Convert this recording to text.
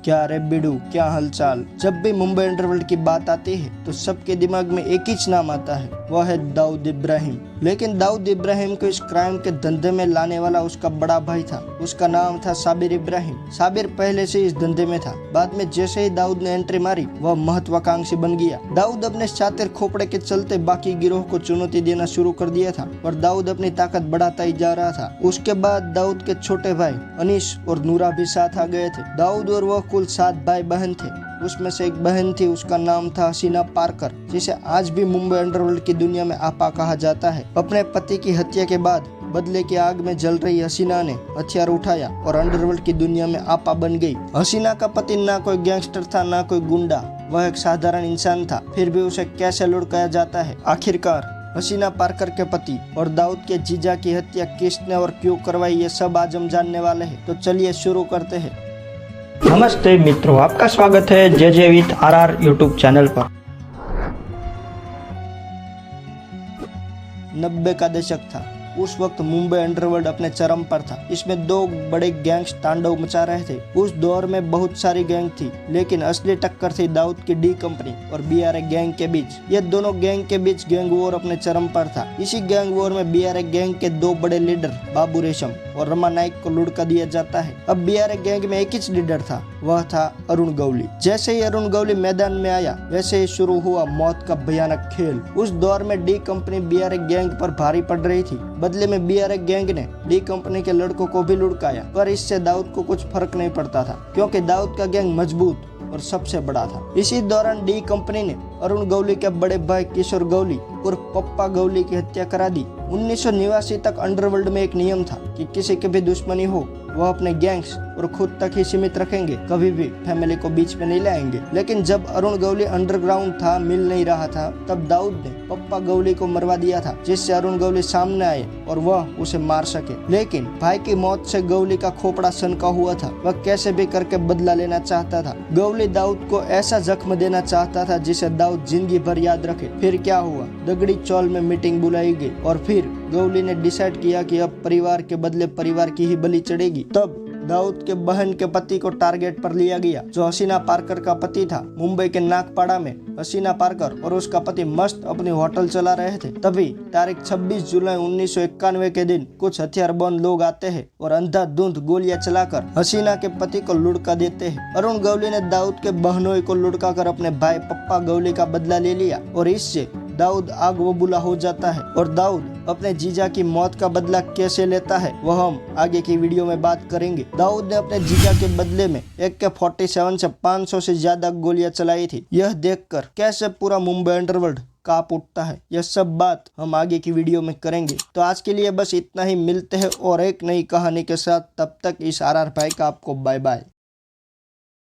क्या रे बिडू, क्या हालचाल। जब भी मुंबई अंडरवर्ल्ड की बात आती है तो सबके दिमाग में एक ही नाम आता है, वह है दाऊद इब्राहिम। लेकिन दाऊद इब्राहिम को इस क्राइम के धंधे में लाने वाला उसका बड़ा भाई था। उसका नाम था साबिर इब्राहिम। साबिर पहले से इस धंधे में था। बाद में जैसे ही दाऊद ने एंट्री मारी, वह महत्वाकांक्षी बन गया। दाऊद अपने शातिर खोपड़े के चलते बाकी गिरोह को चुनौती देना शुरू कर दिया था और दाऊद अपनी ताकत बढ़ाता ही जा रहा था। उसके बाद दाऊद के छोटे भाई अनीस और नूरा भी साथ आ गए थे। दाऊद और वह कुल 7 भाई बहन थे। उसमें से एक बहन थी, उसका नाम था हसीना पार्कर, जिसे आज भी मुंबई अंडरवर्ल्ड की दुनिया में आपा कहा जाता है। अपने पति की हत्या के बाद बदले की आग में जल रही हसीना ने हथियार उठाया और अंडरवर्ल्ड की दुनिया में आपा बन गई। हसीना का पति ना कोई गैंगस्टर था, ना कोई गुंडा, वह एक साधारण इंसान था। फिर भी उसे कैसे लुढ़काया जाता है। आखिरकार हसीना पार्कर के पति और दाऊद के जीजा की हत्या किसने और क्यों करवाई, ये सब आज हम जानने वाले हैं। तो चलिए शुरू करते हैं। नमस्ते मित्रों, आपका स्वागत है जे विथ आर यूट्यूब चैनल पर। 90 का दशक था। उस वक्त मुंबई अंडरवर्ल्ड अपने चरम पर था। इसमें 2 बड़े गैंग्स तांडव मचा रहे थे। उस दौर में बहुत सारी गैंग थी, लेकिन असली टक्कर थी दाऊद की डी कंपनी और बीआरए गैंग के बीच। ये दोनों गैंग के बीच गैंग वॉर अपने चरम पर था। इसी गैंग वॉर में बीआरए गैंग के 2 बड़े लीडर बाबू रेशम और रमा नाइक को लुढ़का दिया जाता है। अब बीआरए गैंग में एक ही लीडर था, वह था अरुण गवली। जैसे ही अरुण गवली मैदान में आया, वैसे ही शुरू हुआ मौत का भयानक खेल। उस दौर में डी कंपनी बीआरए गैंग पर भारी पड़ रही थी। बदले में बीआरए गैंग ने डी कंपनी के लड़कों को भी लुढ़काया, पर इससे दाऊद को कुछ फर्क नहीं पड़ता था, क्योंकि दाऊद का गैंग मजबूत और सबसे बड़ा था। इसी दौरान डी कंपनी ने अरुण गवली के बड़े भाई किशोर गवली और पप्पा गवली की हत्या करा दी। 1989 तक अंडरवर्ल्ड में एक नियम था कि किसी की भी दुश्मनी हो, वह अपने गैंग्स और खुद तक ही सीमित रखेंगे, कभी भी फैमिली को बीच में नहीं लाएंगे। लेकिन जब अरुण गवली अंडरग्राउंड था, मिल नहीं रहा था, तब दाऊद ने पप्पा गवली को मरवा दिया था, जिससे अरुण गवली सामने आए और वह उसे मार सके। लेकिन भाई की मौत से गवली का खोपड़ा सनका हुआ था। वह कैसे भी करके बदला लेना चाहता था। गवली दाऊद को ऐसा जख्म देना चाहता था जिसे दाऊद जिंदगी भर याद रखे। फिर क्या हुआ, दगड़ी चौल में मीटिंग बुलाई गई और फिर गवली ने डिसाइड किया कि अब परिवार के बदले परिवार की ही बलि चढ़ेगी। तब दाऊद के बहन के पति को टारगेट पर लिया गया, जो हसीना पार्कर का पति था। मुंबई के नागपाड़ा में हसीना पार्कर और उसका पति मस्त अपनी होटल चला रहे थे। तभी तारीख 26 जुलाई 1991 के दिन कुछ हथियारबंद लोग आते हैं और अंधाधुंध गोलियां चलाकर हसीना के पति को लुढ़का देते हैं। अरुण गवली ने दाऊद के बहनोई को लुढ़का कर अपने भाई पप्पा गवली का बदला ले लिया और इससे दाऊद आग बबूला हो जाता है। और दाऊद अपने जीजा की मौत का बदला कैसे लेता है, वह हम आगे की वीडियो में बात करेंगे। दाऊद ने अपने जीजा के बदले में AK-47 से 500 से ज्यादा गोलियां चलाई थी। यह देखकर कैसे पूरा मुंबई अंडरवर्ल्ड कांप उठता है, यह सब बात हम आगे की वीडियो में करेंगे। तो आज के लिए बस इतना ही। मिलते हैं और एक नई कहानी के साथ। तब तक इस RR भाई का आपको बाय बाय।